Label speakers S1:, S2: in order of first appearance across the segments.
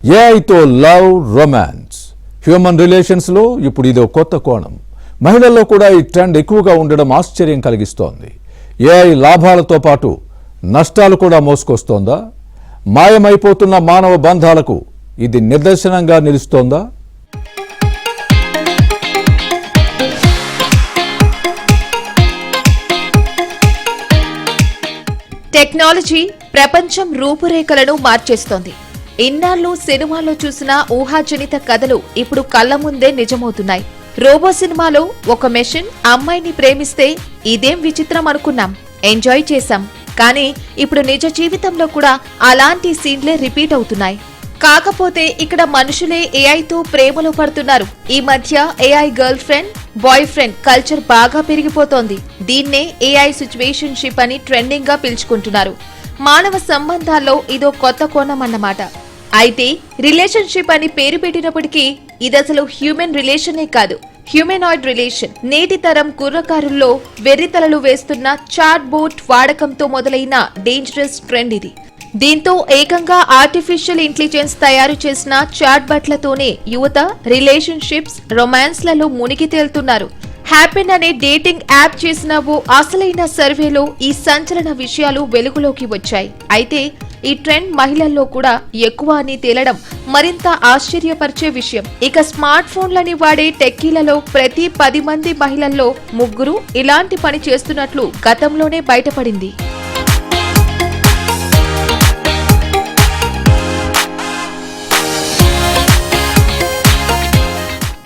S1: ఏఐతో love romance human రిలేషన్స్లో ఇప్పుడు ఇదో కొత్త కోణం. మహిళల్లో కూడా ఈ ట్రెండ్ ఎక్కువగా ఉండడం ఆశ్చర్యం కలిగిస్తోంది. ఏఐ లాభాలతో పాటు నష్టాలు కూడా మోసుకొస్తోందా? మాయమైపోతున్న మానవ బంధాలకు ఇది నిదర్శనంగా నిలుస్తోందా?
S2: టెక్నాలజీ ప్రపంచం రూపురేఖలను మార్చేస్తోంది. ఇన్నాళ్ళు సినిమాల్లో చూసిన ఊహాజనిత కథలు ఇప్పుడు కళ్ల ముందే నిజమవుతున్నాయి. రోబో సినిమాలో ఒక మెషిన్ అమ్మాయిని ప్రేమిస్తే ఇదేం విచిత్రం అనుకున్నాం, ఎంజాయ్ చేశాం. కానీ ఇప్పుడు నిజ జీవితంలో కూడా అలాంటి సీన్లే రిపీట్ అవుతున్నాయి. కాకపోతే ఇక్కడ మనుషులే ఏఐతో ప్రేమలో పడుతున్నారు. ఈ మధ్య AI girl friend, boy friend culture బాగా పెరిగిపోతోంది. దీన్నే ఏఐ సిచ్యువేషన్షిప్ అని ట్రెండింగ్ గా పిలుచుకుంటున్నారు. మానవ సంబంధాల్లో ఇదో కొత్త కోణం అన్నమాట. అయితే రిలేషన్షిప్ అని పేరు పెట్టినప్పటికీ ఇదసలు హ్యూమన్ రిలేషనే కాదు, హ్యూమనాయిడ్ రిలేషన్. నేటి తరం కుర్రకారుల్లో వెర్రితలలు వేస్తున్న చాట్ బోట్ వాడకంతో మొదలైన డేంజరస్ ట్రెండ్ ఇది. దీంతో ఏకంగా ఆర్టిఫిషియల్ ఇంటెలిజెన్స్ తయారు చేసిన చాట్ బట్లతోనే యువత రిలేషన్షిప్స్, రొమాన్స్లలో మునిగి తేలుతున్నారు. హ్యాపెన్ అనే డేటింగ్ యాప్ చేసిన ఓ అసలైన సర్వేలో ఈ సంచలన విషయాలు వెలుగులోకి వచ్చాయి. అయితే ఈ ట్రెండ్ మహిళల్లో కూడా ఎక్కువ అని తేలడం మరింత ఆశ్చర్యపరిచే విషయం. ఇక స్మార్ట్ ఫోన్లని వాడే టెక్కీలలో ప్రతి 10 మంది మహిళల్లో 3 ఇలాంటి పని చేస్తున్నట్లు గతంలోనే బయటపడింది.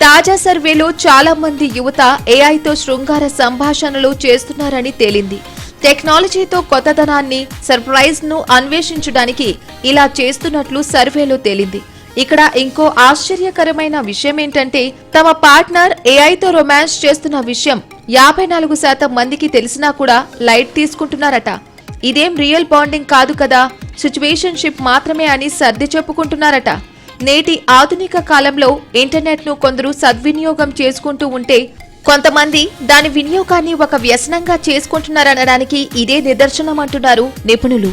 S2: తాజా సర్వేలో చాలా మంది యువత ఏఐతో శృంగార సంభాషణలు చేస్తున్నారని తేలింది. టెక్నాలజీతో కొత్తదనాన్ని, సర్ప్రైజ్ ను అన్వేషించడానికి ఇలా చేస్తున్నట్లు సర్వేలో తేలింది. ఇక్కడ ఇంకో ఆశ్చర్యకరమైన విషయం ఏంటంటే తమ పార్ట్నర్ ఏఐతో రొమాన్స్ చేస్తున్న విషయం 54% మందికి తెలిసినా కూడా లైట్ తీసుకుంటున్నారట. ఇదేం రియల్ బాండింగ్ కాదు కదా, సిచ్యువేషన్షిప్ మాత్రమే అని సర్ది చెప్పుకుంటున్నారట. నేటి ఆధునిక కాలంలో ఇంటర్నెట్ ను కొందరు సద్వినియోగం చేసుకుంటూ ఉంటే కొంతమంది దాని వినియోగాన్ని ఒక వ్యసనంగా చేసుకుంటున్నారనడానికి ఇదే నిదర్శనం అంటున్నారు నిపుణులు.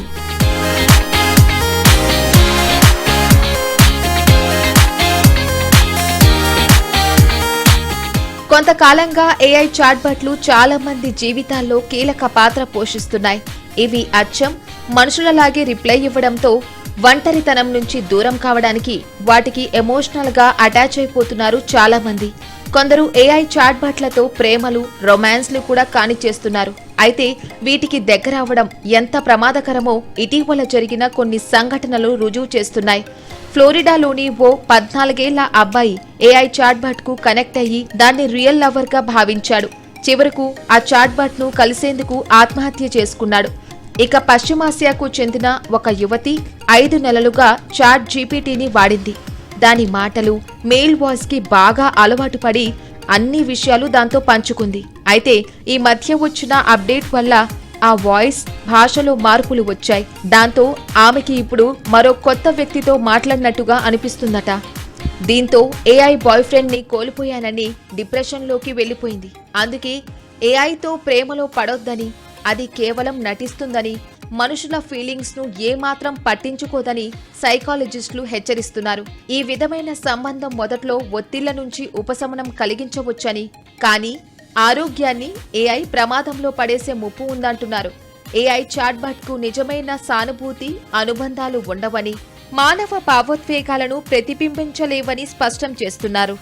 S2: కొంతకాలంగా ఏఐ చాట్బట్లు చాలా మంది జీవితాల్లో కీలక పాత్ర పోషిస్తున్నాయి. ఇవి అచ్చం మనుషులలాగే రిప్లై ఇవ్వడంతో ఒంటరితనం నుంచి దూరం కావడానికి వాటికి ఎమోషనల్ గా అటాచ్ అయిపోతున్నారు చాలా మంది. కొందరు ఏఐ చాట్బట్లతో ప్రేమలు, రొమాన్స్లు కూడా కానిచేస్తున్నారు. అయితే వీటికి దగ్గర అవ్వడం ఎంత ప్రమాదకరమో ఇటీవల జరిగిన కొన్ని సంఘటనలు రుజువు చేస్తున్నాయి. ఫ్లోరిడాలోని ఓ 14 ఏళ్ల అబ్బాయి ఏఐ చాట్బట్ కు కనెక్ట్ అయ్యి దాన్ని రియల్ లవర్ గా భావించాడు. చివరకు ఆ చాట్బట్ ను కలిసేందుకు ఆత్మహత్య చేసుకున్నాడు. ఇక పశ్చిమాసియాకు చెందిన ఒక యువతి 5 నెలలుగా చాట్ జీపీటీని వాడింది. దాని మాటలు, మెయిల్ వాయిస్ కి బాగా అలవాటు పడి అన్ని విషయాలు దాంతో పంచుకుంది. అయితే ఈ మధ్య వచ్చిన అప్డేట్ వల్ల ఆ వాయిస్, భాషలో మార్పులు వచ్చాయి. దాంతో ఆమెకి ఇప్పుడు మరో కొత్త వ్యక్తితో మాట్లాడినట్టుగా అనిపిస్తుందట. దీంతో ఏఐ బాయ్ ఫ్రెండ్ ని కోల్పోయానని డిప్రెషన్లోకి వెళ్లిపోయింది. అందుకే ఏఐతో ప్రేమలో పడొద్దని, అది కేవలం నటిస్తుందని, మనుషుల ఫీలింగ్స్ ను ఏమాత్రం పట్టించుకోదని సైకాలజిస్టులు హెచ్చరిస్తున్నారు. ఈ విధమైన సంబంధం మొదట్లో ఒత్తిళ్ల నుంచి ఉపశమనం కలిగించవచ్చని, కానీ ఆరోగ్యాన్ని ఏఐ ప్రమాదంలో పడేసే ముప్పు ఉందంటున్నారు. ఏఐ చాట్బట్ కు నిజమైన సానుభూతి, అనుబంధాలు ఉండవని, మానవ భావోద్వేగాలను ప్రతిబింబించలేవని స్పష్టం చేస్తున్నారు.